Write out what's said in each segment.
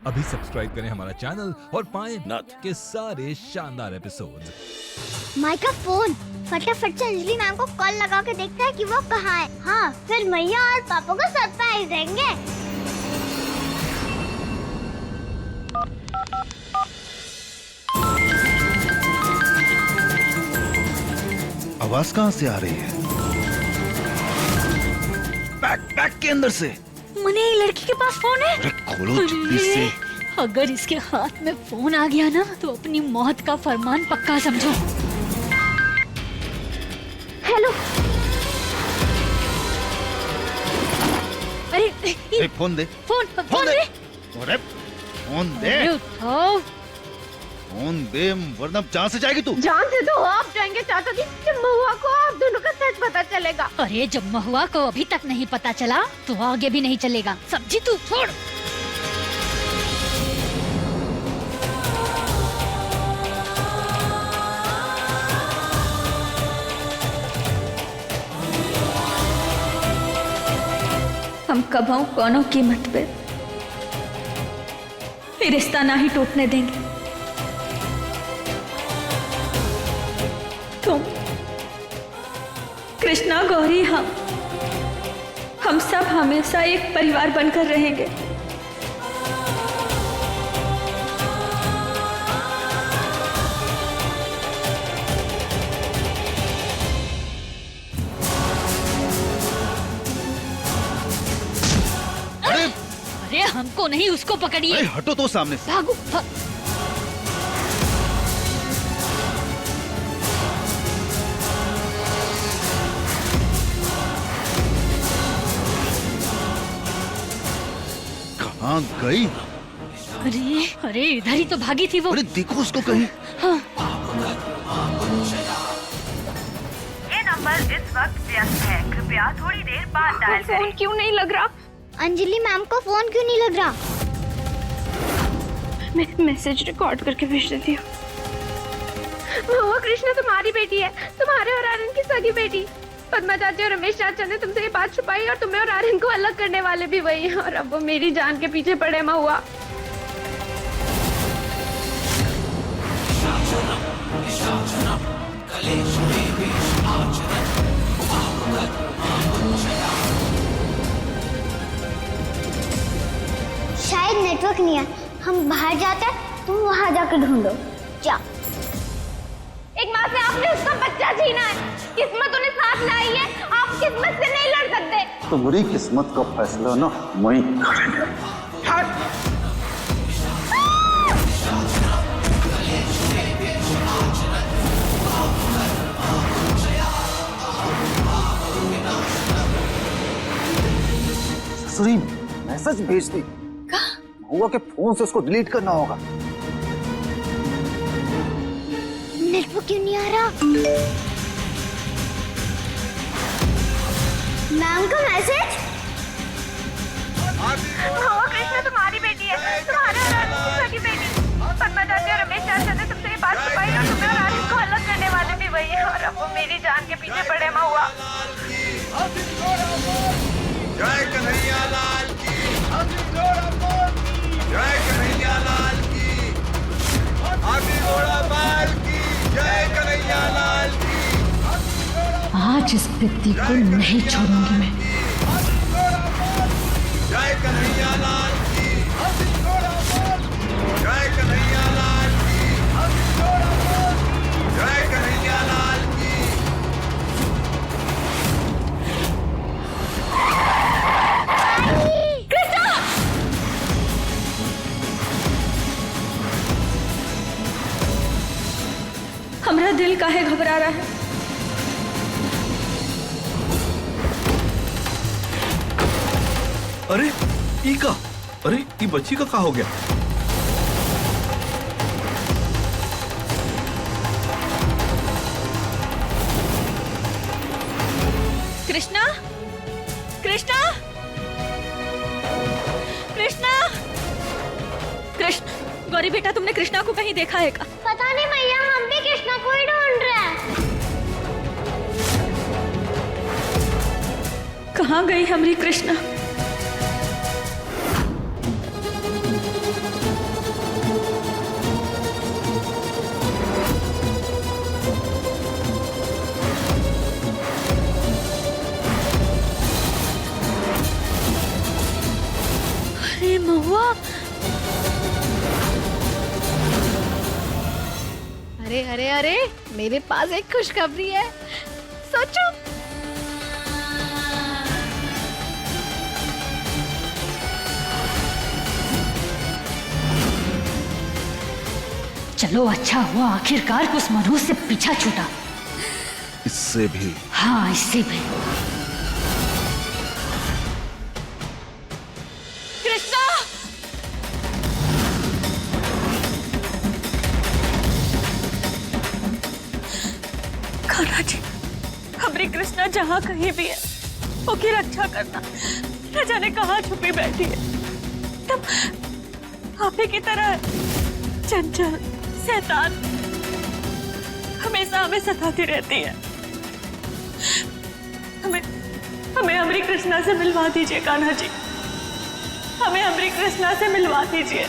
अभी सब्सक्राइब करें हमारा चैनल और पाएं नथ के सारे शानदार एपिसोड्स। माइका फोन फटाफट से अंजलि मैम को कॉल लगा के देखते हैं कि वो कहाँ है। हाँ, फिर मैया और पापा को सरप्राइज देंगे। आवाज कहाँ से आ रही है? बैग के अंदर से। मुन्ने, लड़की के पास फोन है। अरे खोलो जल्दी से। अगर इसके हाथ में फोन आ गया ना तो अपनी मौत का फरमान पक्का समझो। हेलो। अरे फोन दे। फोन दे। अरे फोन दे। उठाओ। फोन दे वरना जान से जाएगी तू। जान से तो आप जाएंगे चाचा जी। जब महुआ को आप दोनों का सच पता चलेगा। अरे जब महुआ को अभी तक नहीं पता चला तो आगे भी नहीं चलेगा। समझी तू? छोड़। हम कभाऊ कौनों कीमत पे ये रिश्ता ना ही टूटने देंगे। तुम, कृष्णा, गौरी, हम सब हमेशा एक परिवार बनकर रहेंगे। अरे हमको नहीं, उसको पकड़िए। अरे हटो तो सामने से। भागो। कहाँ गई? अरे इधर ही तो भागी थी वो। अरे देखो उसको कहीं। हाँ। ये नंबर इस वक्त व्यस्त है, कृपया थोड़ी देर बाद डायल करें। फोन क्यों नहीं लग रहा? अंजलि मैम को फोन क्यों नहीं लग रहा? मैं मैसेज रिकॉर्ड करके भेज देती हूँ। महुआ, कृष्णा तुम्हारी बेटी है, तुम्हारे और आर्यन की सगी बेटी। पद्मा चाची और रमेश चाचा ने तुमसे ये बात छुपाई और तुम्हें और आर्यन को अलग करने वाले भी वही हैं। और अब वो मेरी जान के पीछे पड़े। महुआ, शायद नेटवर्क नहीं है। हम बाहर जाते हैं, तुम वहाँ जाकर ढूंढो। जा। एक माँ से आपने उसका बच्चा छीना है। किस्मत उन्हें साथ लाई है, आप किस्मत से नहीं लड़ सकते। तुम्हारी किस्मत का फैसला ना वहीं करेंगे। ससुरी मैसेज भेज दी। महुआ के फोन से उसको डिलीट करना होगा। नेटवर्क क्यों नहीं आ रहा? मैम का मैसेज। महुआ, कृष्णा तुम्हारी बेटी है, तुम्हारे और आर्यन की सगी बेटी। पद्मा चाची और रमेश चाचा ने तुमसे ये बात छुपाई और तुम्हें और आर्यन को अलग करने वाले भी वही हैं। और अब वो मेरी जान के पीछे पड़े। महुआ, जय कन्हैया लाल की। जय कन्हैया लाल की। हाथी घोड़ा बाल की। जय कन्हैया लाल की। आज इस पृथ्वी को नहीं छोड़ूंगी मैं। जय कन्हैया लाल की। जय कन्हैया लाल की। जय कन्हैया लाल की। हमारा दिल काहे घबरा रहा है? अरे अरे ई बच्ची का हो गया? कृष्णा, कृष्णा, कृष्णा, कृष्ण, गौरी बेटा, तुमने कृष्णा को कहीं देखा है का? पता नहीं मैया, हम भी कृष्णा को ही ढूंढ रहे हैं। कहाँ गई हमारी कृष्णा? अरे अरे अरे, मेरे पास एक खुशखबरी है, सोचो। चलो अच्छा हुआ आखिरकार उस मनहूस से पीछा छूटा। इससे भी? हाँ, इससे भी। कृष्णा! कान्हा जी, हमारी कृष्णा जहाँ कहीं भी है, उसकी रक्षा करना। न जाने कहाँ छुपी बैठी है। तब आप ही की तरह चंचल, शैतान, हमेशा हमें सताती रहती है। हमें हमारी कृष्णा से मिलवा दीजिए कान्हा जी, हमें हमारी कृष्णा से मिलवा दीजिए।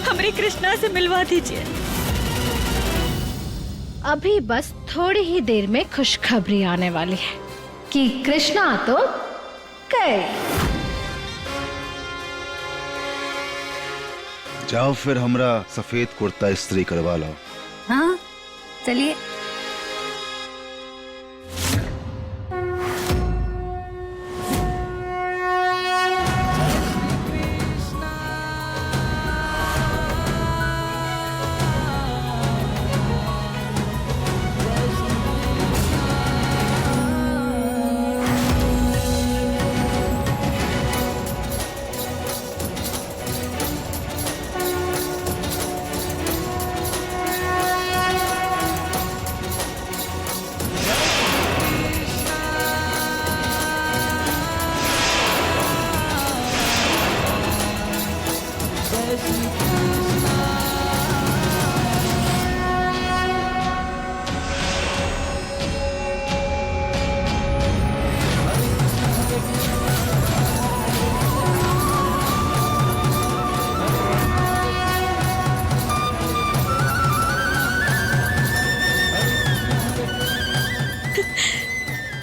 हमारी कृष्णा से मिलवा दीजिए। अभी बस थोड़ी ही देर में खुशखबरी आने वाली है कि कृष्णा तो गए। जाओ फिर हमरा सफेद कुर्ता इस्त्री करवा लो। हाँ, चलिए।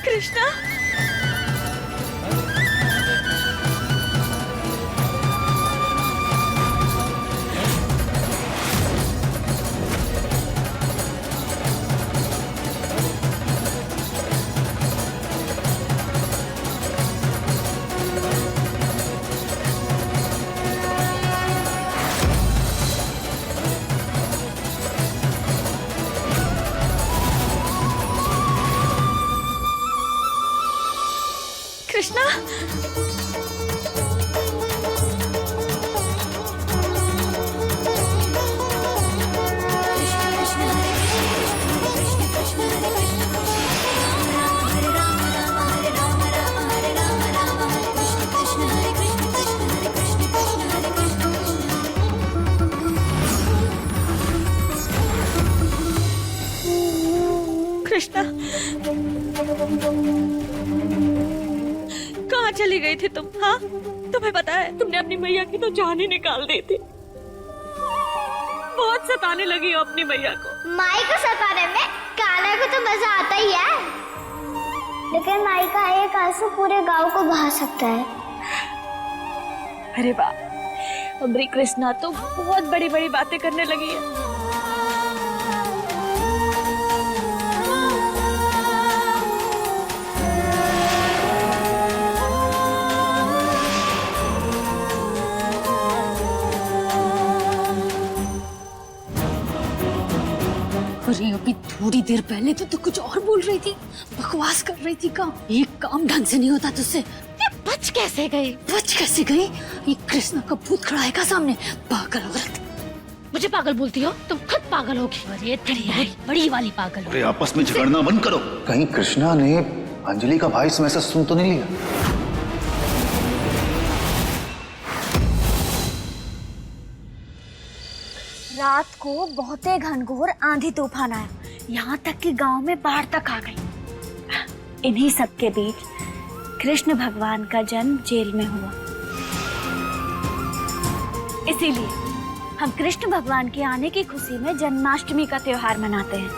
कृष्णा, कृष्णा, कृष्णा, कहाँ चली गई थी तुम? हाँ, तुम्हें पता है तुमने अपनी मैया की तो जान ही निकाल दी थी। बहुत सताने लगी हो अपनी मैया को। माई को सताने में कान्हा को तो मजा आता ही है, लेकिन माई का एक आंसू पूरे गांव को बहा सकता है। अरे वाह, हमारी कृष्णा तो बहुत बड़ी बड़ी बातें करने लगी है। अरे अभी थोड़ी देर पहले तो तू कुछ और बोल रही थी, बकवास कर रही थी। एक काम ढंग से नहीं होता तुझसे। ये बच कैसे गई? बच कैसे गई? ये कृष्णा का भूत खड़ा है क्या सामने? पागल औरत। मुझे पागल बोलती हो? तुम खुद पागल होगी। अरे तेरी बड़ी वाली पागल। अरे आपस में झगड़ना बंद करो। कहीं कृष्णा ने अंजलि का भाई इसमें से सुन तो नहीं लिया? रात को बहुत घनघोर आंधी तूफान आया, यहाँ तक कि गांव में बाढ़ तक आ गई। इन्हीं सब के बीच कृष्ण भगवान का जन्म जेल में हुआ। इसीलिए हम कृष्ण भगवान के आने की खुशी में जन्माष्टमी का त्योहार मनाते हैं।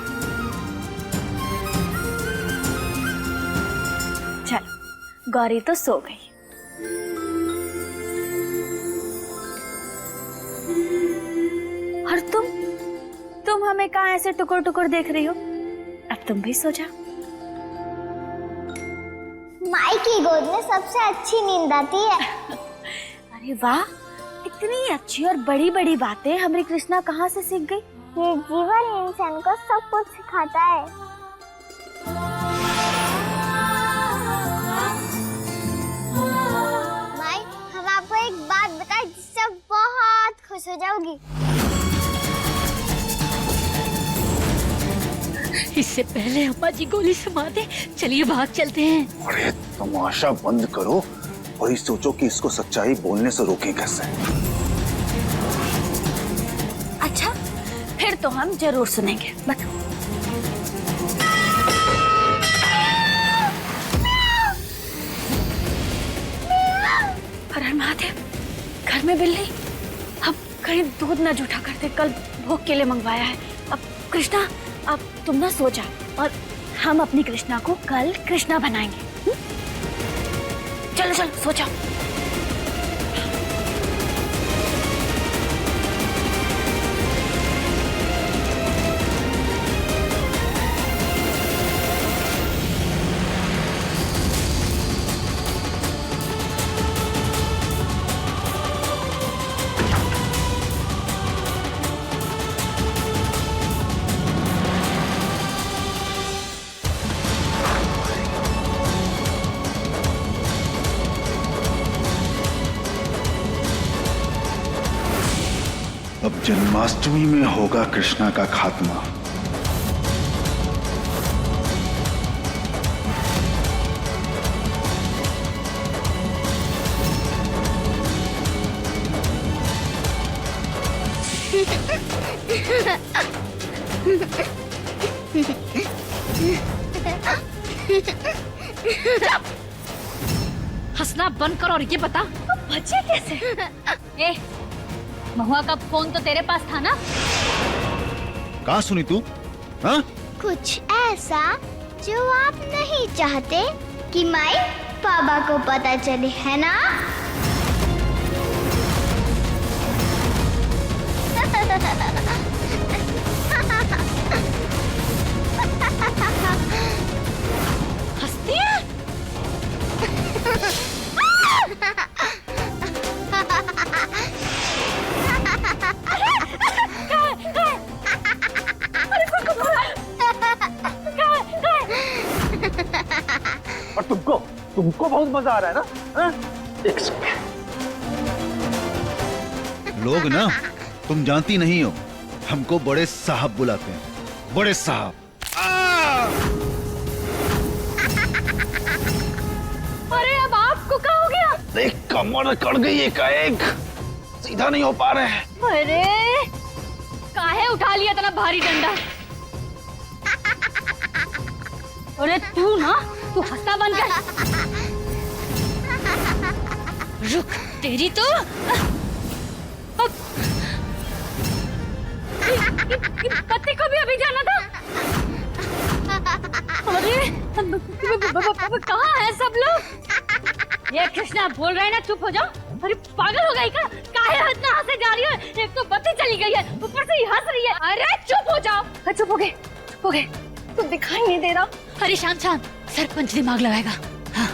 गौरी तो सो गई। और तुम हमें कहाँ ऐसे टुकुर टुकुर देख रही हो? अब तुम भी सो जाओ। माई की गोद में सबसे अच्छी नींद आती है। अरे वाह, इतनी अच्छी और बड़ी बड़ी बातें हमारी कृष्णा कहाँ से सीख गई? ये जीवन इंसान को सब कुछ सिखाता है। माई, हम आपको एक बात बताएं जिससे आप बहुत खुश हो जाओगी। इससे पहले अम्मा जी गोली से मार दे। चलिए भाग चलते हैं। अरे तमाशा बंद करो और ये सोचो कि इसको सच्चाई बोलने से रोकें कैसे। अच्छा, फिर तो हम जरूर सुनेंगे। बताओ। हर महादेव, घर में बिल्ली। अब कहीं दूध न जूठा करते, कल भोग के लिए मंगवाया है। अब कृष्णा, अब तुम ना सो जाओ और हम अपनी कृष्णा को कल कृष्णा बनाएंगे। चलो चलो सो जाओ। अब जन्माष्टमी में होगा कृष्णा का खात्मा। हंसना बंद कर और ये बता, बच्चे कैसे? ए, महुआ का फोन तो तेरे पास था ना? कहाँ सुनी तू? हाँ? कुछ ऐसा जो आप नहीं चाहते कि माई पापा को पता चले, है ना? हंसती है? और तुमको बहुत मजा आ रहा है ना? हाँ? एक सेकंड। लोग ना, तुम जानती नहीं हो, हमको बड़े साहब बुलाते हैं। बड़े साहब। अरे अब आपको क्या हो गया? देख कमर कट गई एकाएक, सीधा नहीं हो पा रहे हैं। अरे काहे उठा लिया इतना भारी डंडा? अरे तू हंसना बंद कर। रुक, तेरी तो पति को भी अभी जाना था। अरे कहाँ है सब लोग? ये कृष्णा बोल रहे हैं ना, चुप हो जाओ। अरे पागल हो गई क्या? काहे इतना हंसे जा रही है? एक तो बत्ती चली गई है, ऊपर से ही हंस रही है। अरे चुप हो जाओ। चुप हो गए। तो दिखाई नहीं दे रहा। अरे शांत, सरपंच दिमाग लगाएगा। हाँ।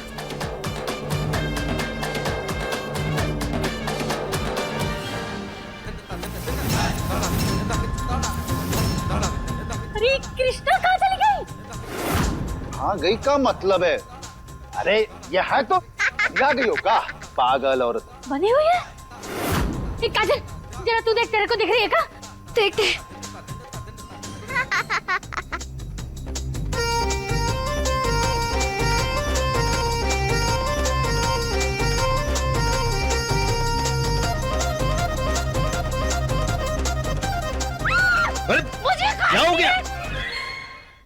अरे कृष्णा कहाँ चली गई? हाँ गई का मतलब है? अरे ये है तो जा गई हो का? पागल औरत बनी हुई है। काजल, जरा तू देख, तेरे को दिख रही है क्या? देख। अरे क्या हो गया?